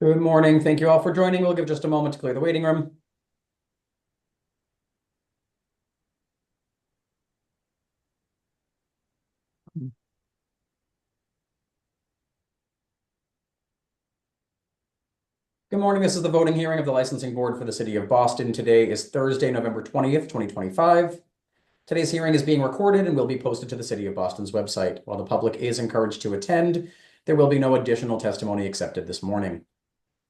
Good morning. Thank you all for joining. We'll give just a moment to clear the waiting room. Good morning. This is the voting hearing of the licensing board for the city of Boston. Today is Thursday, November 20th, 2025. Today's hearing is being recorded and will be posted to the City of Boston's website. While the public is encouraged to attend, there will be no additional testimony accepted this morning.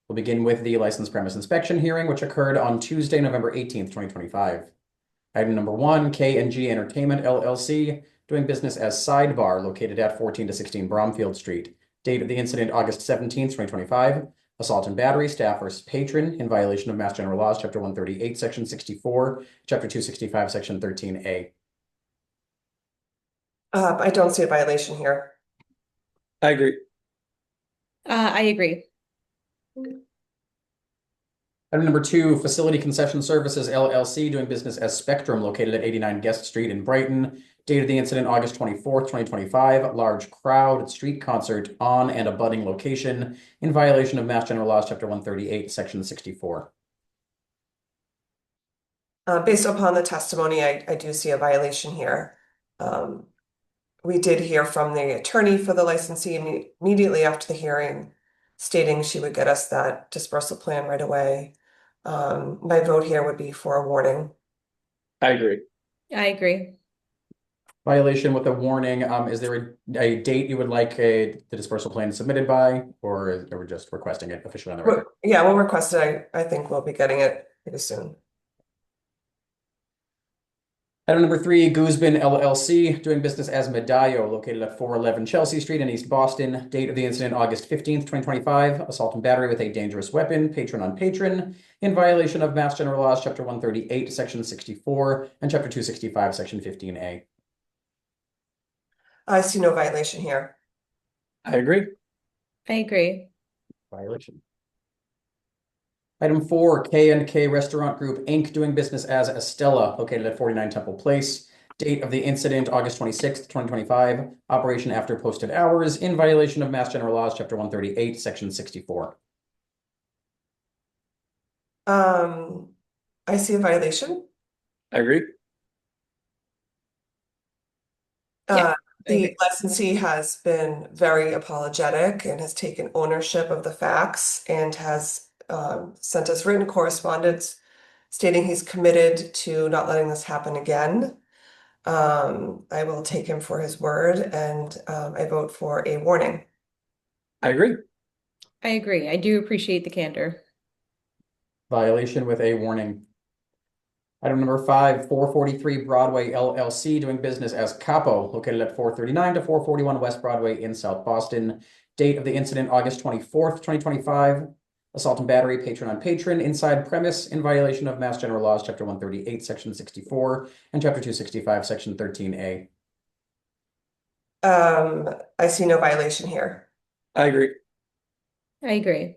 We'll begin with the licensed premise inspection hearing, which occurred on Tuesday, November 18th, 2025. Item number one, K&G Entertainment LLC, doing business as Sidebar, located at 14 to 16 Bromfield Street. Date of the incident, August 17th, 2025. Assault and battery, staff versus patron, in violation of Mass General Laws, Chapter 138, Section 64, Chapter 265, Section 13A. I don't see a violation here. I agree. I agree. Item number two, Facility Concession Services LLC, doing business as Spectrum, located at 89 Guest Street in Brighton. Date of the incident, August 24th, 2025. Large crowd, street concert on and abutting location, in violation of Mass General Laws, Chapter 138, Section 64. Based upon the testimony, I do see a violation here. We did hear from the attorney for the licensee immediately after the hearing, stating she would get us that dispersal plan right away. My vote here would be for a warning. I agree. I agree. Violation with a warning. Is there a date you would like the dispersal plan submitted by, or are we just requesting it officially on the record? Yeah, we'll request it. I think we'll be getting it pretty soon. Item number three, Guzman LLC, doing business as Medallo, located at 411 Chelsea Street in East Boston. Date of the incident, August 15th, 2025. Assault and battery with a dangerous weapon, patron on patron, in violation of Mass General Laws, Chapter 138, Section 64, and Chapter 265, Section 15A. I see no violation here. I agree. I agree. Violation. Item four, K&K Restaurant Group, Inc., doing business as Estella, located at 49 Temple Place. Date of the incident, August 26th, 2025. Operation after posted hours, in violation of Mass General Laws, Chapter 138, Section 64. I see a violation. I agree. The licensee has been very apologetic and has taken ownership of the facts and has sent us written correspondence stating he's committed to not letting this happen again. I will take him for his word, and I vote for a warning. I agree. I agree. I do appreciate the candor. Violation with a warning. Item number five, 443 Broadway LLC, doing business as Capo, located at 439 to 441 West Broadway in South Boston. Date of the incident, August 24th, 2025. Assault and battery, patron on patron, inside premise, in violation of Mass General Laws, Chapter 138, Section 64, and Chapter 265, Section 13A. I see no violation here. I agree. I agree.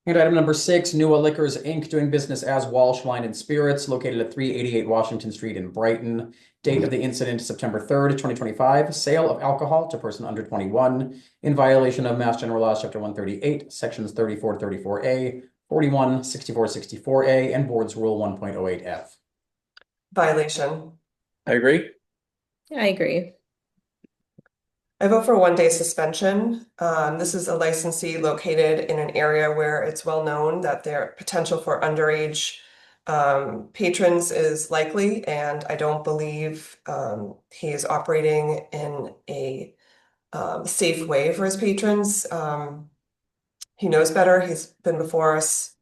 And item number six, Nua Liquors, Inc., doing business as Walsh Wine and Spirits, located at 388 Washington Street in Brighton. Date of the incident, September 3rd, 2025. Sale of alcohol to person under 21, in violation of Mass General Laws, Chapter 138, Sections 3434A, 41, 6464A, and Board's Rule 1.08F. Violation. I agree. I agree. I vote for 1 day suspension. This is a licensee located in an area where it's well known that their potential for underage patrons is likely, and I don't believe he is operating in a safe way for his patrons. He knows better. He's been before us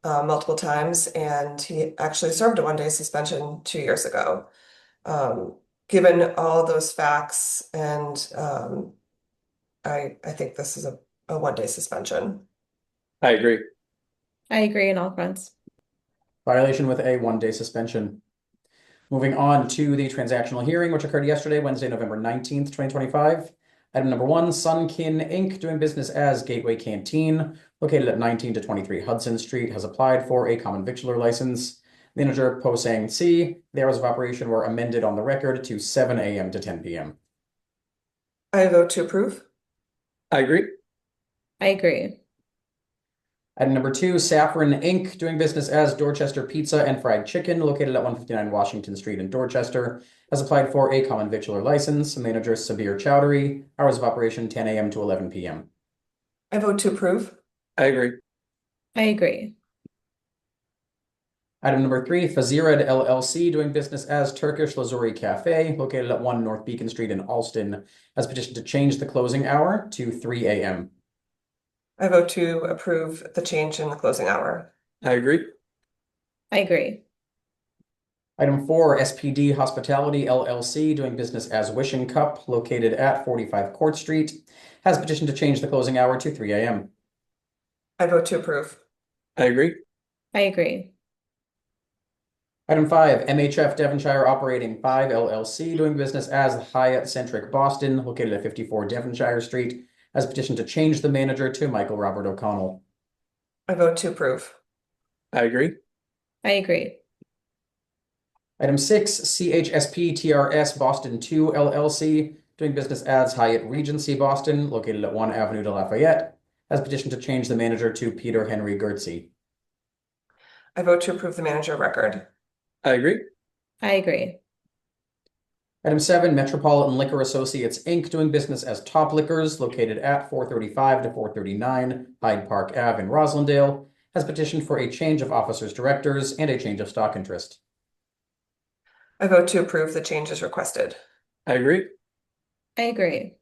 multiple times, and he actually served a 1 day suspension 2 years ago. Given all those facts, and I think this is a 1 day suspension. I agree. I agree on all fronts. Violation with a 1 day suspension. Moving on to the transactional hearing, which occurred yesterday, Wednesday, November 19th, 2025. Item number one, Sunkin Inc., doing business as Gateway Canteen, located at 19 to 23 Hudson Street, has applied for a common victualler license. Manager Posang C. The hours of operation were amended on the record to 7 a.m. to 10 p.m. I vote to approve. I agree. I agree. Item number 2, Saffron Inc., doing business as Dorchester Pizza and Fried Chicken, located at 159 Washington Street in Dorchester, has applied for a common victular license. Manager Sabir Chowdhury. Hours of operation 10 a.m. to 11 p.m. I vote to approve. I agree. I agree. Item number 3, Fazired LLC, doing business as Turkish Lazuri Cafe, located at 1 North Beacon Street in Alston, has petitioned to change the closing hour to 3 a.m. I vote to approve the change in the closing hour. I agree. I agree. Item 4, SPD Hospitality LLC, doing business as Wishing Cup, located at 45 Court Street, has petitioned to change the closing hour to 3 a.m. I vote to approve. I agree. I agree. Item 5, MHF Devonshire Operating 5 LLC, doing business as Hyatt Centric Boston, located at 54 Devonshire Street, has petitioned to change the manager to Michael Robert O'Connell. I vote to approve. I agree. I agree. Item 6, CHSP TRS Boston 2 LLC, doing business as Hyatt Regency Boston, located at 1 Avenue de Lafayette, has petitioned to change the manager to Peter Henry Gertzy. I vote to approve the manager of record. I agree. I agree. Item 7, Metropolitan Liquor Associates Inc., doing business as Top Liquors, located at 435 to 439 Hyde Park Ave in Roslindale, has petitioned for a change of officers directors and a change of stock interest. I vote to approve the changes requested. I agree. I agree.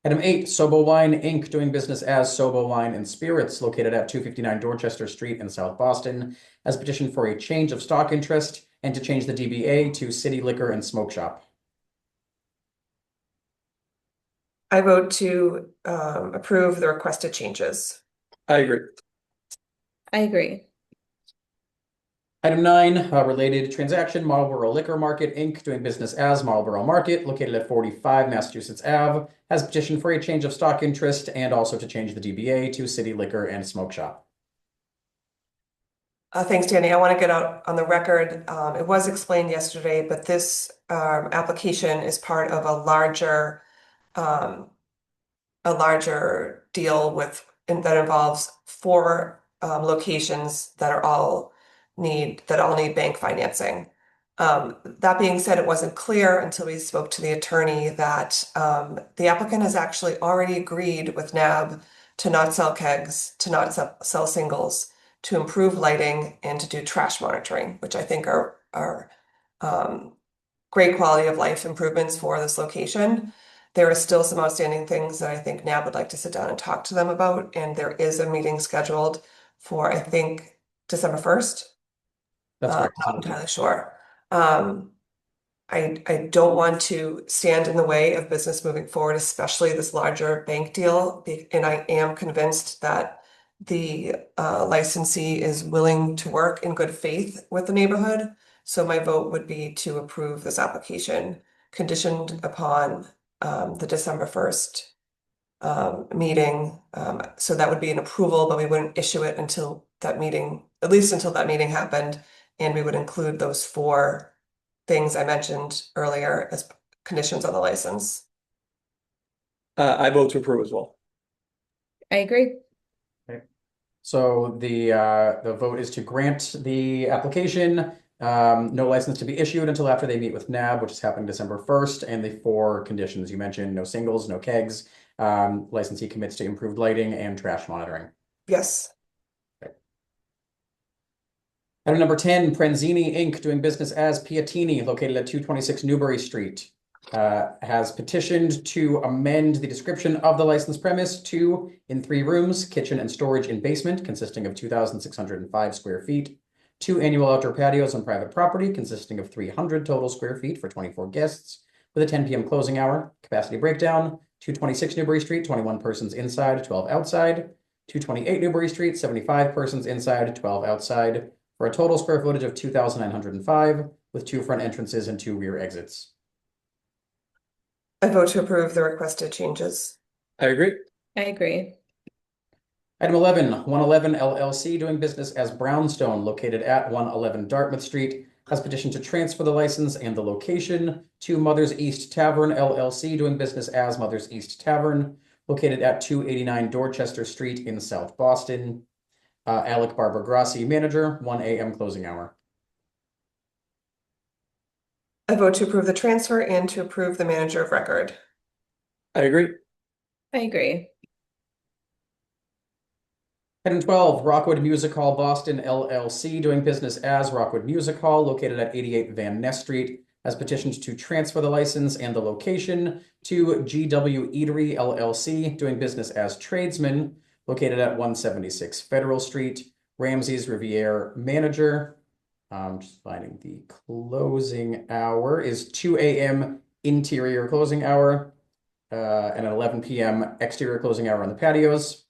Item 8, Sobo Wine Inc., doing business as Sobo Wine and Spirits, located at 259 Dorchester Street in South Boston, has petitioned for a change of stock interest and to change the DBA to City Liquor and Smoke Shop. I vote to approve the requested changes. I agree. I agree. Item 9, related transaction, Marlboro Liquor Market Inc., doing business as Marlboro Market, located at 45 Massachusetts Ave, has petitioned for a change of stock interest and also to change the DBA to City Liquor and Smoke Shop. Thanks, Danny. I want to get out on the record. It was explained yesterday, but this application is part of a larger deal that involves 4 locations that all need bank financing. That being said, it wasn't clear until we spoke to the attorney that the applicant has actually already agreed with NAB to not sell kegs, to not sell singles, to improve lighting, and to do trash monitoring, which I think are great quality of life improvements for this location. There are still some outstanding things that I think NAB would like to sit down and talk to them about, and there is a meeting scheduled for, I think, December 1st. That's correct. Not entirely sure. I don't want to stand in the way of business moving forward, especially this larger bank deal, and I am convinced that the licensee is willing to work in good faith with the neighborhood. So my vote would be to approve this application conditioned upon the December 1st meeting. So that would be an approval, but we wouldn't issue it until that meeting, at least until that meeting happened. And we would include those 4 things I mentioned earlier as conditions on the license. I vote to approve as well. I agree. So the vote is to grant the application, no license to be issued until after they meet with NAB, which is happening December 1st, and the 4 conditions you mentioned: no singles, no kegs, licensee commits to improved lighting and trash monitoring. Yes. Item number 10, Prenzini Inc., doing business as Piatini, located at 226 Newbury Street, has petitioned to amend the description of the licensed premise to in 3 rooms, kitchen and storage in basement, consisting of 2,605 square feet, 2 annual outdoor patios on private property, consisting of 300 total square feet for 24 guests, with a 10 p.m. closing hour. Capacity breakdown: 226 Newbury Street, 21 persons inside, 12 outside; 228 Newbury Street, 75 persons inside, 12 outside, for a total square footage of 2,905, with 2 front entrances and 2 rear exits. I vote to approve the requested changes. I agree. I agree. Item 11, 111 LLC, doing business as Brownstone, located at 111 Dartmouth Street, has petitioned to transfer the license and the location to Mother's East Tavern LLC, doing business as Mother's East Tavern, located at 289 Dorchester Street in South Boston. Alec Barbara Grassi, manager, 1 a.m. closing hour. I vote to approve the transfer and to approve the manager of record. I agree. I agree. Item 12, Rockwood Music Hall Boston LLC, doing business as Rockwood Music Hall, located at 88 Van Ness Street, has petitioned to transfer the license and the location to GW Eatery LLC, doing business as Tradesman, located at 176 Federal Street. Ramsey's Riviere manager. Just finding the closing hour is 2 a.m. interior closing hour, and an 11 p.m. exterior closing hour on the patios.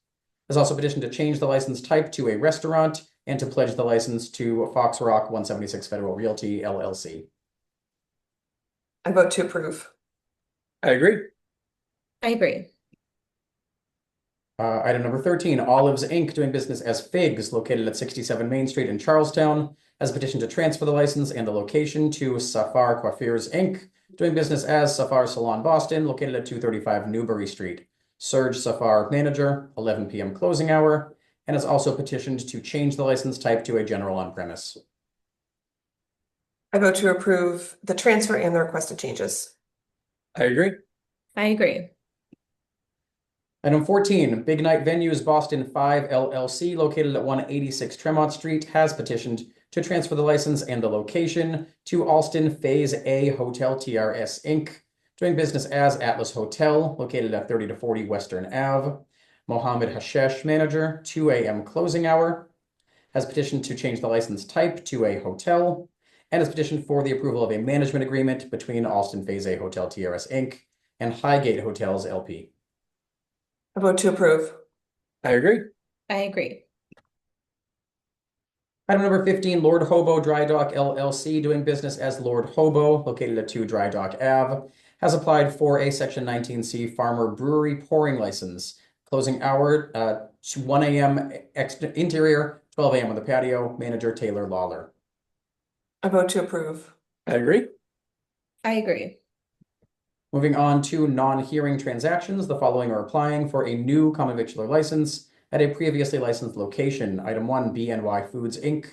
Has also petitioned to change the license type to a restaurant and to pledge the license to Fox Rock 176 Federal Realty LLC. I vote to approve. I agree. I agree. Item number 13, Olives Inc., doing business as Figs, located at 67 Main Street in Charlestown, has petitioned to transfer the license and the location to Safar Coiffures Inc., doing business as Safar Salon Boston, located at 235 Newbury Street. Serge Safar, manager, 11 p.m. closing hour, and has also petitioned to change the license type to a general on-premise. I vote to approve the transfer and the requested changes. I agree. I agree. Item 14, Big Night Venues Boston 5 LLC, located at 186 Tremont Street, has petitioned to transfer the license and the location to Alston Phase A Hotel TRS Inc., doing business as Atlas Hotel, located at 30 to 40 Western Ave. Mohammed Hashesh, manager, 2 a.m. closing hour, has petitioned to change the license type to a hotel, and has petitioned for the approval of a management agreement between Alston Phase A Hotel TRS Inc. and Highgate Hotels LP. I vote to approve. I agree. I agree. Item number 15, Lord Hobo Dry Dock LLC, doing business as Lord Hobo, located at 2 Dry Dock Ave, has applied for a Section 19C Farmer Brewery pouring license. Closing hour, 1 a.m. interior, 12 a.m. on the patio. Manager Taylor Lawler. I vote to approve. I agree. I agree. Moving on to non-hearing transactions, the following are applying for a new common victular license at a previously licensed location. Item 1, BNY Foods Inc.,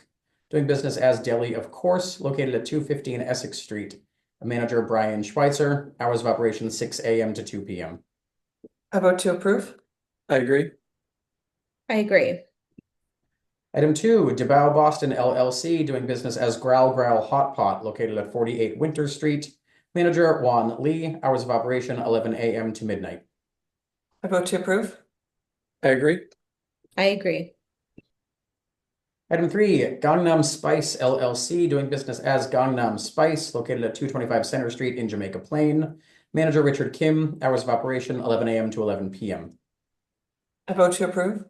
doing business as Deli of Course, located at 215 Essex Street. Manager Brian Schweitzer, hours of operation 6 a.m. to 2 p.m. I vote to approve. I agree. I agree. Item 2, DeBow Boston LLC, doing business as Growl Growl Hot Pot, located at 48 Winter Street. Manager Juan Lee, hours of operation 11 a.m. to midnight. I vote to approve. I agree. I agree. Item 3, Gangnam Spice LLC, doing business as Gangnam Spice, located at 225 Center Street in Jamaica Plain. Manager Richard Kim, hours of operation 11 a.m. to 11 p.m. I vote to approve.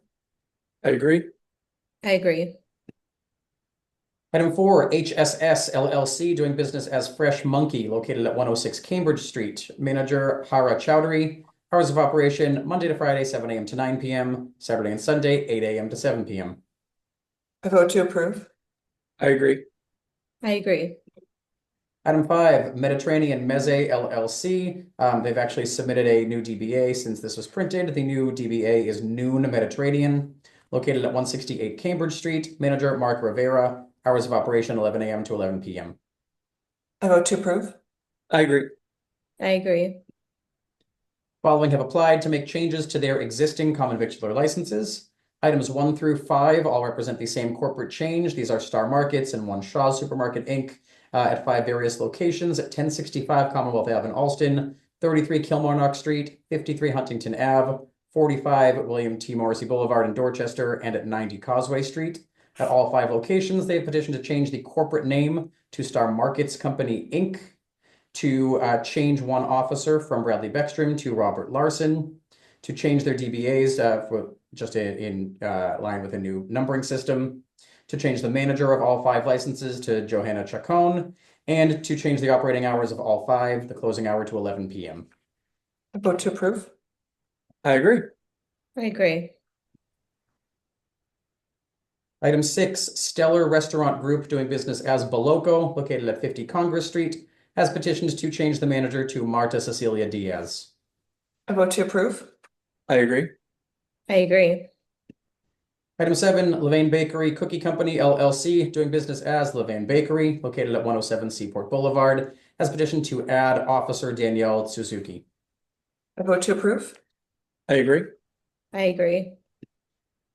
I agree. I agree. Item 4, HSS LLC, doing business as Fresh Monkey, located at 106 Cambridge Street. Manager Hara Chowdhury, hours of operation Monday to Friday 7 a.m. to 9 p.m., Saturday and Sunday 8 a.m. to 7 p.m. I vote to approve. I agree. I agree. Item 5, Mediterranean Meze LLC. They've actually submitted a new DBA since this was printed. The new DBA is Noon Mediterranean, located at 168 Cambridge Street. Manager Mark Rivera, hours of operation 11 a.m. to 11 p.m. I vote to approve. I agree. I agree. Following have applied to make changes to their existing common victular licenses. Items 1 through 5 all represent the same corporate change. These are Star Markets and One Shaw's Supermarket Inc. At 5 various locations at 1065 Commonwealth Ave in Alston, 33 Kilmarnock Street, 53 Huntington Ave, 45 William T. Morrissey Boulevard in Dorchester, and at 90 Causeway Street. At all 5 locations, they have petitioned to change the corporate name to Star Markets Company Inc., to change one officer from Bradley Beckstrom to Robert Larson, to change their DBAs for just in line with a new numbering system, to change the manager of all 5 licenses to Johanna Chacon, and to change the operating hours of all 5, the closing hour to 11 p.m. I vote to approve. I agree. I agree. Item 6, Stellar Restaurant Group, doing business as Boloco, located at 50 Congress Street, has petitioned to change the manager to Marta Cecilia Diaz. I vote to approve. I agree. I agree. Item 7, Levain Bakery Cookie Company LLC, doing business as Levain Bakery, located at 107 Seaport Boulevard, has petitioned to add Officer Danielle Suzuki. I vote to approve. I agree. I agree.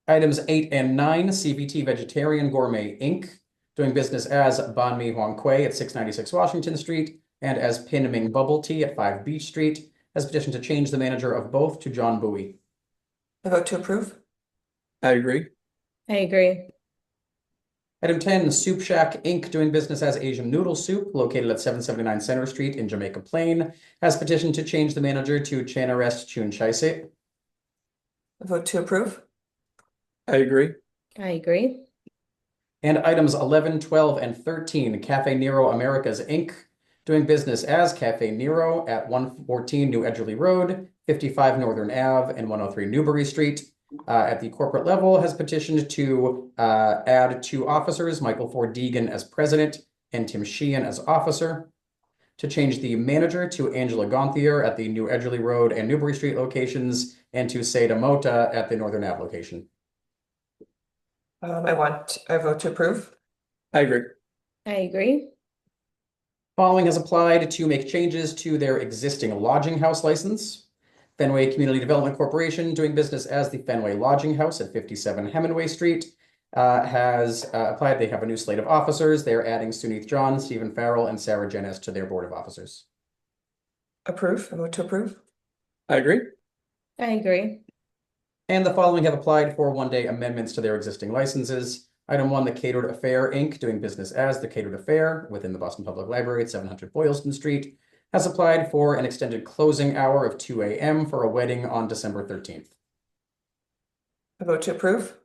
Items 8 and 9, CVT Vegetarian Gourmet Inc., doing business as Ban Mi Huang Kuei at 696 Washington Street and as Pin Ming Bubble Tea at 5 Beach Street, has petitioned to change the manager of both to John Bowie. I vote to approve. I agree. I agree. Item 10, Soup Shack Inc., doing business as Asian Noodle Soup, located at 779 Center Street in Jamaica Plain, has petitioned to change the manager to Chanarest Chun Chaise. I vote to approve. I agree. I agree. And items 11, 12, and 13, Cafe Nero Americas Inc., doing business as Cafe Nero at 114 New Edgerly Road, 55 Northern Ave, and 103 Newbury Street. At the corporate level, has petitioned to add 2 officers, Michael Ford Deegan as president and Tim Sheehan as officer, to change the manager to Angela Gonthier at the New Edgerly Road and Newbury Street locations, and to Seda Mota at the Northern Ave location. I vote to approve. I agree. I agree. Following has applied to make changes to their existing lodging house license. Fenway Community Development Corporation, doing business as the Fenway Lodging House at 57 Hemingway Street, has applied. They have a new slate of officers. They're adding Suneeth John, Stephen Farrell, and Sarah Jennis to their board of officers. Approve. I vote to approve. I agree. I agree. And the following have applied for one-day amendments to their existing licenses. Item 1, the Catered Affair Inc., doing business as the Catered Affair within the Boston Public Library at 700 Boylston Street, has applied for an extended closing hour of 2 a.m. for a wedding on December 13th. I vote to approve.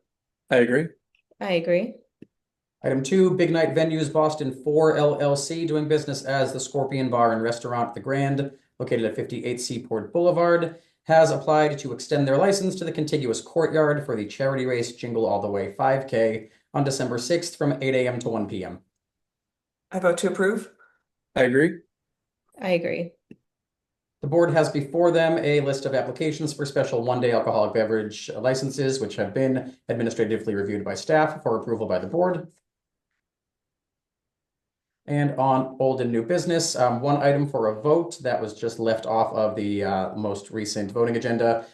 I agree. I agree. Item 2, Big Night Venues Boston 4 LLC, doing business as the Scorpion Bar and Restaurant The Grand, located at 58 Seaport Boulevard, has applied to extend their license to the contiguous courtyard for the charity race Jingle All the Way 5K on December 6th from 8 a.m. to 1 p.m. I vote to approve. I agree. I agree. The board has before them a list of applications for special one-day alcoholic beverage licenses, which have been administratively reviewed by staff for approval by the board. And on old and new business, one item for a vote that was just left off of the most recent voting agenda.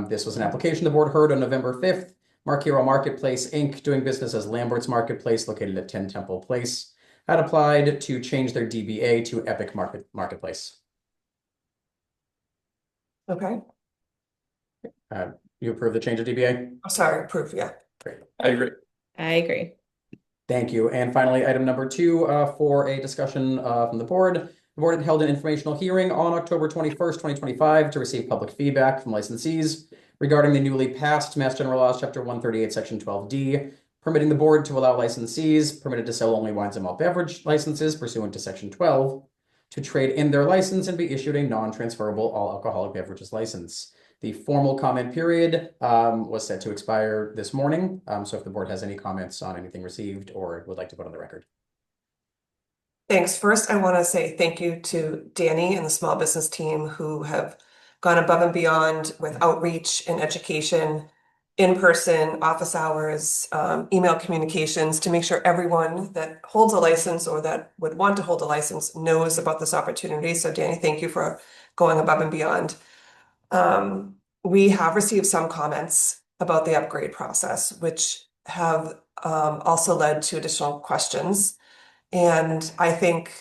This was an application the board heard on November 5th. Mark Hero Marketplace Inc., doing business as Lambert's Marketplace, located at 10 Temple Place, had applied to change their DBA to Epic Marketplace. Okay. You approve the change of DBA? Oh, sorry, approve. Yeah. Great. I agree. I agree. Thank you. And finally, item number 2 for a discussion from the board. The board had held an informational hearing on October 21st, 2025 to receive public feedback from licensees regarding the newly passed Mass General Laws, Chapter 138, Section 12D, permitting the board to allow licensees permitted to sell only wines and malt beverage licenses pursuant to Section 12 to trade in their license and be issued a non-transferable all alcoholic beverages license. The formal comment period was set to expire this morning. So if the board has any comments on anything received or would like to put on the record. Thanks. First, I want to say thank you to Danny and the small business team who have gone above and beyond with outreach and education, in-person, office hours, email communications to make sure everyone that holds a license or that would want to hold a license knows about this opportunity. So Danny, thank you for going above and beyond. We have received some comments about the upgrade process, which have also led to additional questions. And I think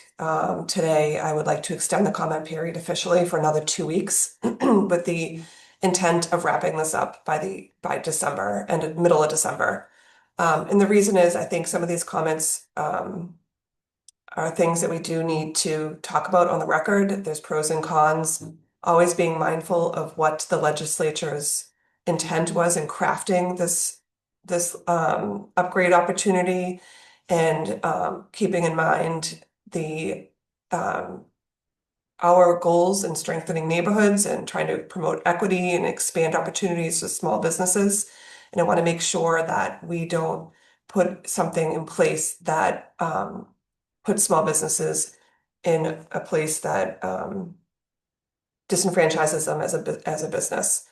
today I would like to extend the comment period officially for another 2 weeks with the intent of wrapping this up by December and middle of December. And the reason is I think some of these comments are things that we do need to talk about on the record. There's pros and cons, always being mindful of what the legislature's intent was in crafting this upgrade opportunity, and keeping in mind our goals in strengthening neighborhoods and trying to promote equity and expand opportunities to small businesses. And I want to make sure that we don't put something in place that puts small businesses in a place that disenfranchises them as a business.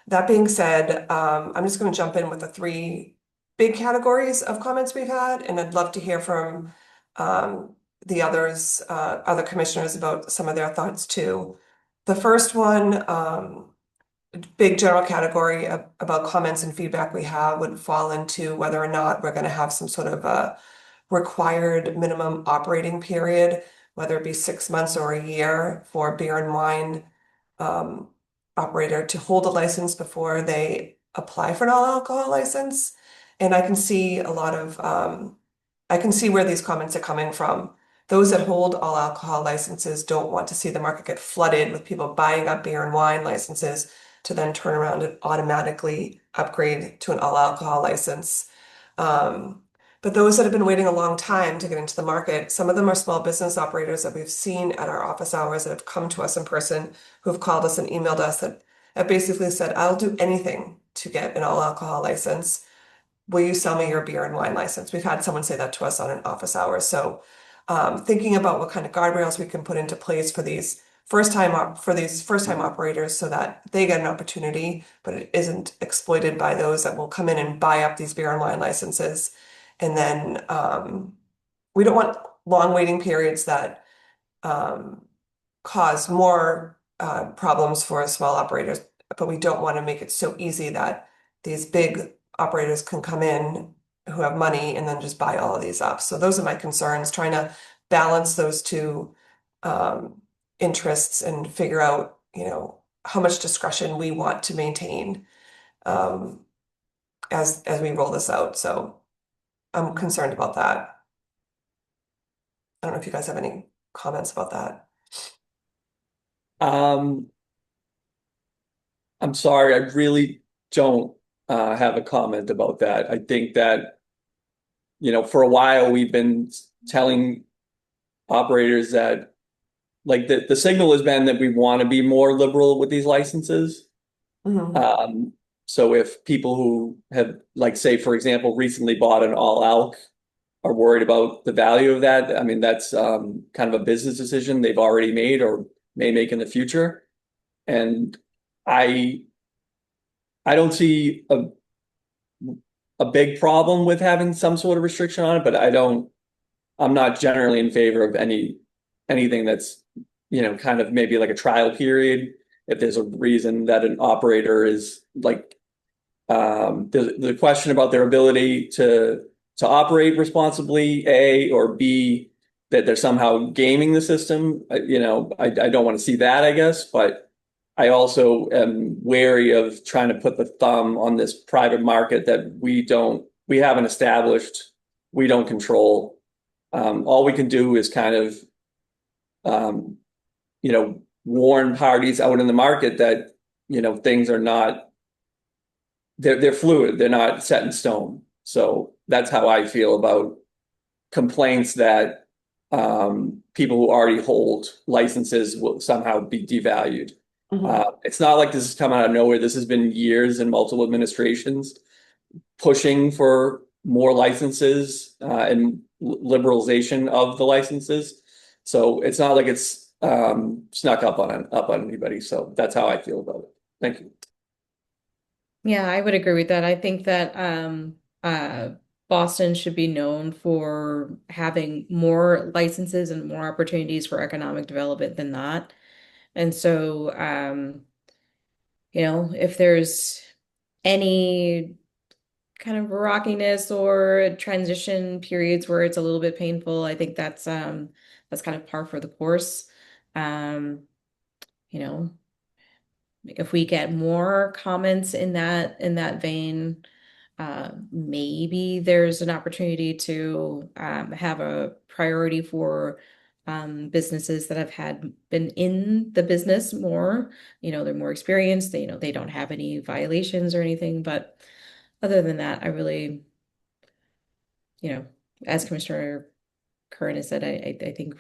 That being said, I'm just going to jump in with the three big categories of comments we've had, and I'd love to hear from the other commissioners about some of their thoughts too. The first one, big general category about comments and feedback we have would fall into whether or not we're going to have some sort of a required minimum operating period, whether it be 6 months or a year for beer and wine operator to hold a license before they apply for an all alcohol license. And I can see I can see where these comments are coming from. Those that hold all alcohol licenses don't want to see the market get flooded with people buying up beer and wine licenses to then turn around and automatically upgrade to an all alcohol license. But those that have been waiting a long time to get into the market, some of them are small business operators that we've seen at our office hours that have come to us in person, who have called us and emailed us that have basically said, I'll do anything to get an all alcohol license. Will you sell me your beer and wine license? We've had someone say that to us on an office hour. So thinking about what kind of guardrails we can put into place for these first time operators so that they get an opportunity, but it isn't exploited by those that will come in and buy up these beer and wine licenses. And then we don't want long waiting periods that cause more problems for small operators, but we don't want to make it so easy that these big operators can come in who have money and then just buy all of these up. So those are my concerns, trying to balance those two interests and figure out, how much discretion we want to maintain as we roll this out. So I'm concerned about that. I don't know if you guys have any comments about that. I'm sorry, I really don't have a comment about that. I think that, for a while we've been telling operators that, like, the signal has been that we want to be more liberal with these licenses. Mhm. So if people who have, like, say, for example, recently bought an all alc are worried about the value of that, I mean, that's kind of a business decision they've already made or may make in the future. And I don't see a big problem with having some sort of restriction on it, but I'm not generally in favor of anything that's, kind of maybe like a trial period. If there's a reason that an operator is like, the question about their ability to operate responsibly, A, or B, that they're somehow gaming the system, I don't want to see that, I guess, but I also am wary of trying to put the thumb on this private market that we haven't established, we don't control. All we can do is kind of, warn parties out in the market that, things are not, they're fluid, they're not set in stone. So that's how I feel about complaints that people who already hold licenses will somehow be devalued. It's not like this has come out of nowhere. This has been years in multiple administrations pushing for more licenses and liberalization of the licenses. So it's not like it's snuck up on anybody. So that's how I feel about it. Thank you. Yeah, I would agree with that. I think that Boston should be known for having more licenses and more opportunities for economic development than not. And so, if there's any kind of rockiness or transition periods where it's a little bit painful, I think that's kind of par for the course. You know, if we get more comments in that vein, maybe there's an opportunity to have a priority for businesses that have been in the business more. They're more experienced. They don't have any violations or anything. But other than that, I really, as Commissioner Curran has said, I think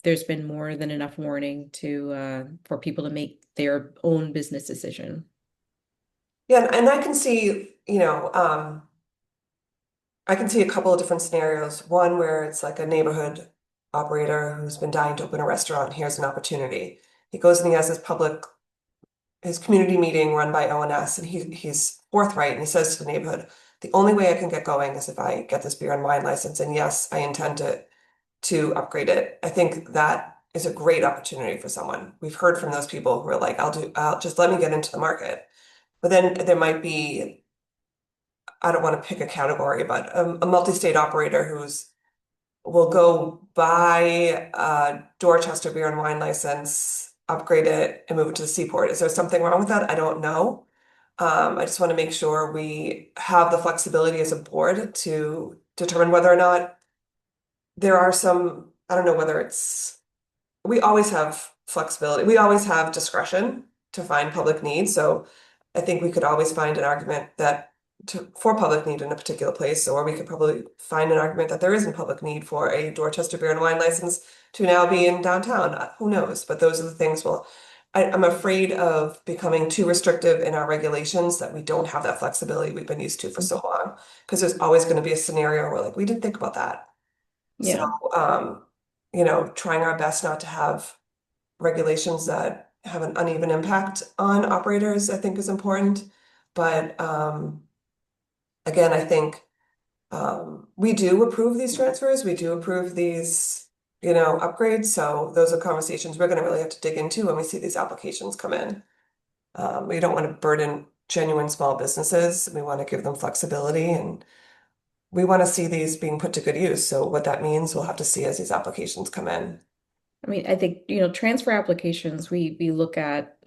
there's been more than enough warning for people to make their own business decision. Yeah, and I can see, I can see a couple of different scenarios. One where it's like a neighborhood operator who's been dying to open a restaurant. Here's an opportunity. He goes and he has his public his community meeting run by ONS, and he's forthright, and he says to the neighborhood, the only way I can get going is if I get this beer and wine license, and yes, I intend to upgrade it. I think that is a great opportunity for someone. We've heard from those people who are like, I'll just let me get into the market. But then there might be, I don't want to pick a category, but a multi-state operator will go buy a Dorchester beer and wine license, upgrade it, and move it to the Seaport. Is there something wrong with that? I don't know. I just want to make sure we have the flexibility as a board to determine whether or not there are some, I don't know whether it's, we always have flexibility. We always have discretion to find public need. So I think we could always find an argument for public need in a particular place, or we could probably find an argument that there isn't public need for a Dorchester beer and wine license to now be in downtown. Who knows? But those are the things. Well, I'm afraid of becoming too restrictive in our regulations that we don't have that flexibility we've been used to for so long. Because there's always going to be a scenario where like we didn't think about that. So, Yeah. trying our best not to have regulations that have an uneven impact on operators, I think is important. But again, I think we do approve these transfers, we do approve these, upgrades. So those are conversations we're going to really have to dig into when we see these applications come in. We don't want to burden genuine small businesses. We want to give them flexibility, and we want to see these being put to good use. So what that means, we'll have to see as these applications come in. I mean, I think, transfer applications, we look at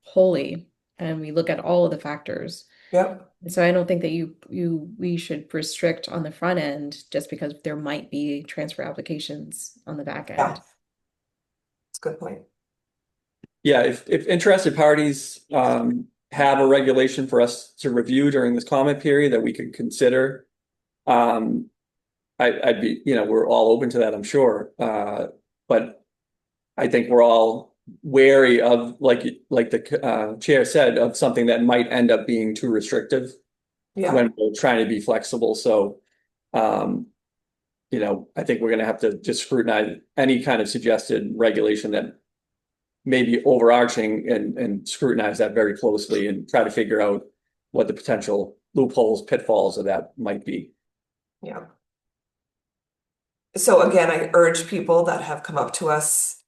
wholly and we look at all of the factors. Yep, So I don't think that we should restrict on the front end just because there might be transfer applications on the back yeah, end. it's a good point. Yeah, if interested parties have a regulation for us to review during this comment period that we could consider, I'd be, we're all open to that, I'm sure. But I think we're all wary of, like the chair said, of something that might end up being too restrictive Yeah, when we're trying to be flexible. So, I think we're going to have to just scrutinize any kind of suggested regulation that may be overarching and scrutinize that very closely and try to figure out what the potential loopholes, pitfalls of that might be. yeah. So again, I urge people that have come up to us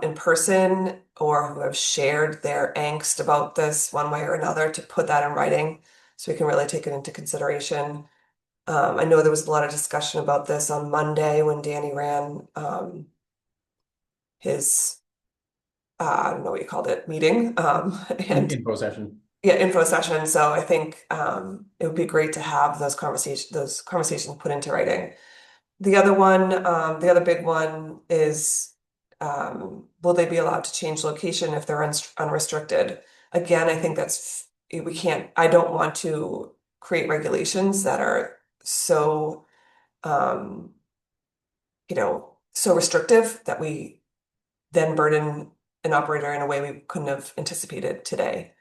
in person or who have shared their angst about this one way or another to put that in writing so we can really take it into consideration. I know there was a lot of discussion about this on Monday when Danny ran his, I don't know what you called it, meeting. And Info session. yeah, info session. So I think it would be great to have those conversations put into writing. The other big one is, will they be allowed to change location if they're unrestricted? Again, I think I don't want to create regulations that are so, so restrictive that we then burden an operator in a way we couldn't have anticipated today.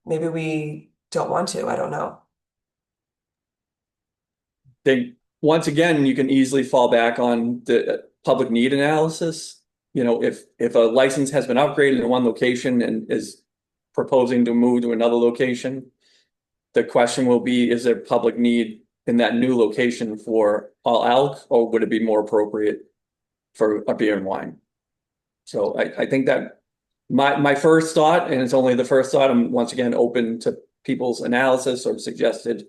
Maybe we don't want to, I don't know. Once again, you can easily fall back on the public need analysis. If a license has been upgraded in one location and is proposing to move to another location, the question will be, is there public need in that new location for all alc, or would it be more appropriate for a beer and wine? So I think that my first thought, and it's only the first thought, I'm once again open to people's analysis or suggested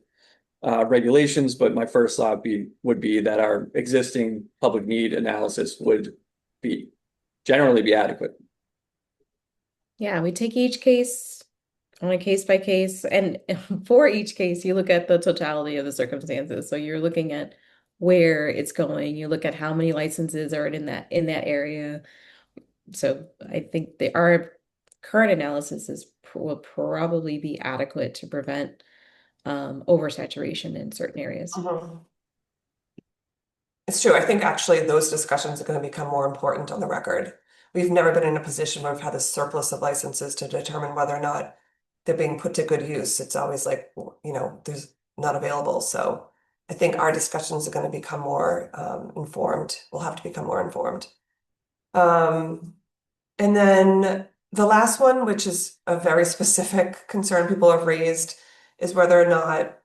regulations, but my first thought would be that our existing public need analysis would generally be adequate. Yeah, we take each case on a case by case, and for each case, you look at the totality of the circumstances. So you're looking at where it's going, you look at how many licenses are in that area. So I think our current analysis will probably be adequate to prevent oversaturation in certain areas. It's true. I think actually those discussions are going to become more important on the record. We've never been in a position where we've had a surplus of licenses to determine whether or not they're being put to good use. It's always like, there's not available. So I think our discussions are going to become more informed. We'll have to become more informed. And then The last one, which is a very specific concern people have raised, is whether or not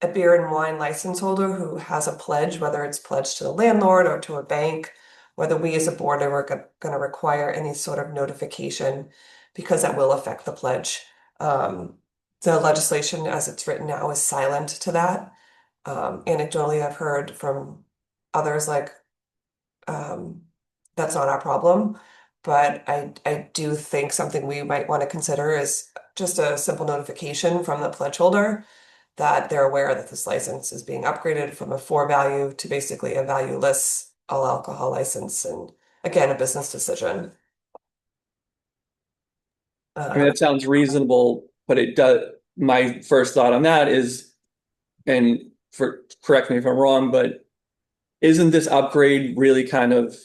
a beer and wine license holder who has a pledge, whether it's pledged to the landlord or to a bank, whether we as a board are going to require any sort of notification because that will affect the pledge. The legislation as it's written now is silent to that. Anecdotally, I've heard from others like that's not our problem. But I do think something we might want to consider is just a simple notification from the pledge holder that they're aware that this license is being upgraded from a 4 value to basically a valueless all alcohol license, and again, a business decision. I mean, that sounds reasonable, but it does, my first thought on that is, and correct me if I'm wrong, but isn't this upgrade really kind of,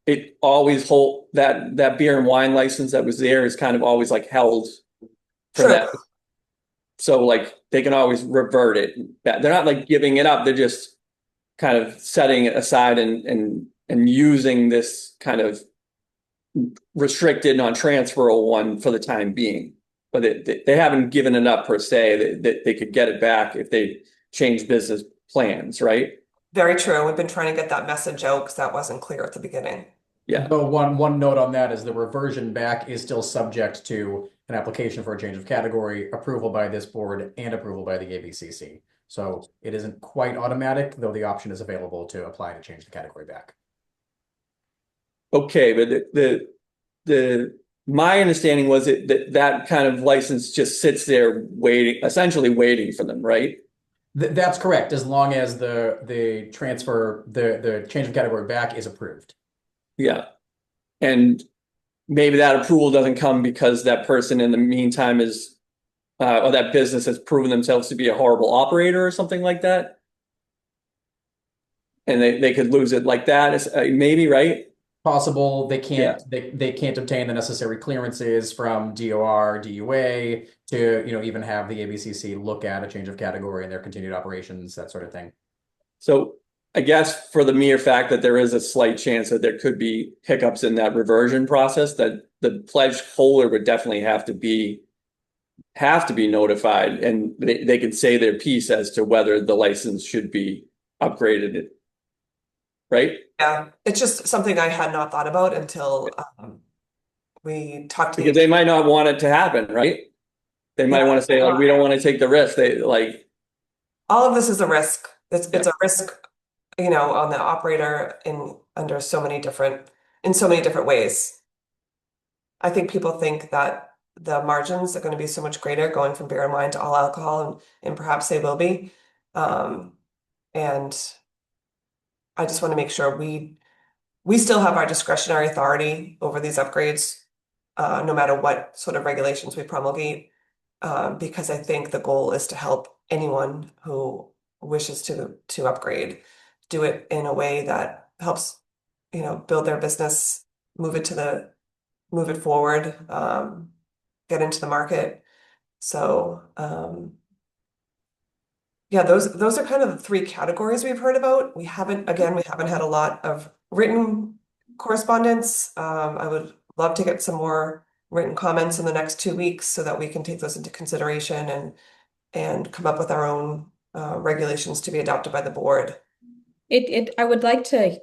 it always hold that beer and wine license that was there is kind of always like held for True. that. So like they can always revert it. They're not like giving it up. They're just kind of setting it aside and using this kind of restricted non-transferable one for the time being. But they haven't given it up per se. That they could get it back if they change business plans, right? Very true. We've been trying to get that message out because that wasn't clear at the beginning. Yeah. Though one note on that is the reversion back is still subject to an application for a change of category, approval by this board, and approval by the ABCC. So it isn't quite automatic, though the option is available to apply to change the category back. Okay, but the my understanding was that kind of license just sits there waiting, essentially waiting for them, right? That's correct, as long as the transfer, the change of category back is approved. Yeah. And maybe that approval doesn't come because that person in the meantime is or that business has proven themselves to be a horrible operator or something like that. And they could lose it like that, maybe, right? Possible they can't they can't obtain the necessary clearances from DOR, DUA to even have the ABCC look at a change of category in their continued operations, that sort of thing. So I guess for the mere fact that there is a slight chance that there could be hiccups in that reversion process, that the pledge holder would definitely have to be notified, and they can say their piece as to whether the license should be upgraded, right? Yeah, it's just something I had not thought about until we talked to Because they might not want it to happen, right? They might want to say, like, we don't want to take the risk. They like all of this is a risk. It's a risk, on the operator in so many different ways. I think people think that the margins are going to be so much greater going from beer and wine to all alcohol, and perhaps they will be. And I just want to make sure we still have our discretionary authority over these upgrades, no matter what sort of regulations we promulgate, because I think the goal is to help anyone who wishes to upgrade, do it in a way that helps, build their business, move it forward, get into the market. So, yeah, those are kind of the 3 categories we've heard about. We haven't had a lot of written correspondence. I would love to get some more written comments in the next 2 weeks so that we can take those into consideration and come up with our own regulations to be adopted by the board. I would like to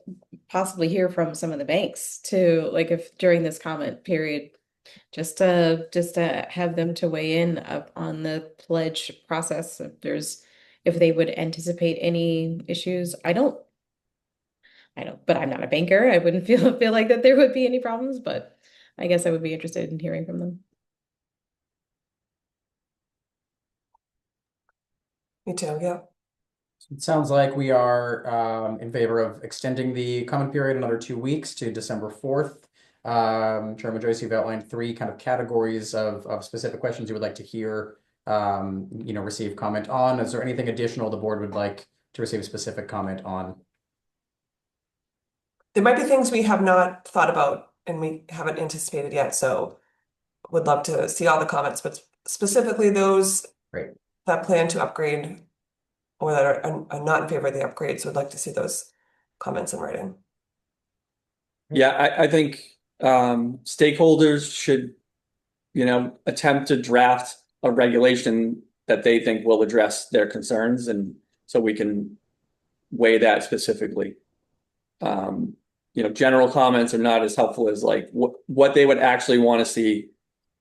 possibly hear from some of the banks too, like if during this comment period, just to have them to weigh in on the pledge process, if they would anticipate any issues. I don't, but I'm not a banker. I wouldn't feel like that there would be any problems, but I guess I would be interested in hearing from them. Me too, yeah. It sounds like we are in favor of extending the comment period another 2 weeks to December 4th. Chairman Joyce, you've outlined 3 kind of categories of specific questions you would like to hear, receive comment on. Is there anything additional the board would like to receive a specific comment on? There might be things we have not thought about and we haven't anticipated yet, so would love to see all the comments, but specifically those Great. that plan to upgrade or that are not in favor of the upgrades would like to see those comments in writing. Yeah, I think stakeholders should, attempt to draft a regulation that they think will address their concerns, and so we can weigh that specifically. General comments are not as helpful as like what they would actually want to see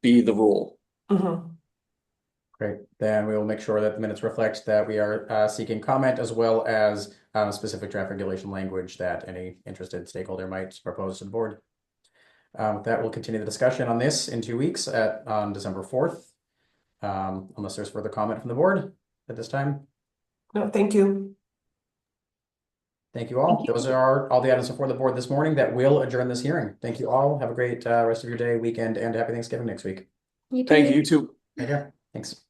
be the rule. Mhm. Great, then we will make sure that the minutes reflect that we are seeking comment as well as specific draft regulation language that any interested stakeholder might propose to the board. With that, we'll continue the discussion on this in 2 weeks on December 4th. Unless there's further comment from the board at this time. No, thank you. Thank you all. Thank you. Those are all the items before the board this morning that will adjourn this hearing. Thank you all. Have a great rest of your day, weekend, and happy Thanksgiving next week. You Thank too. you too. Take care. Thanks.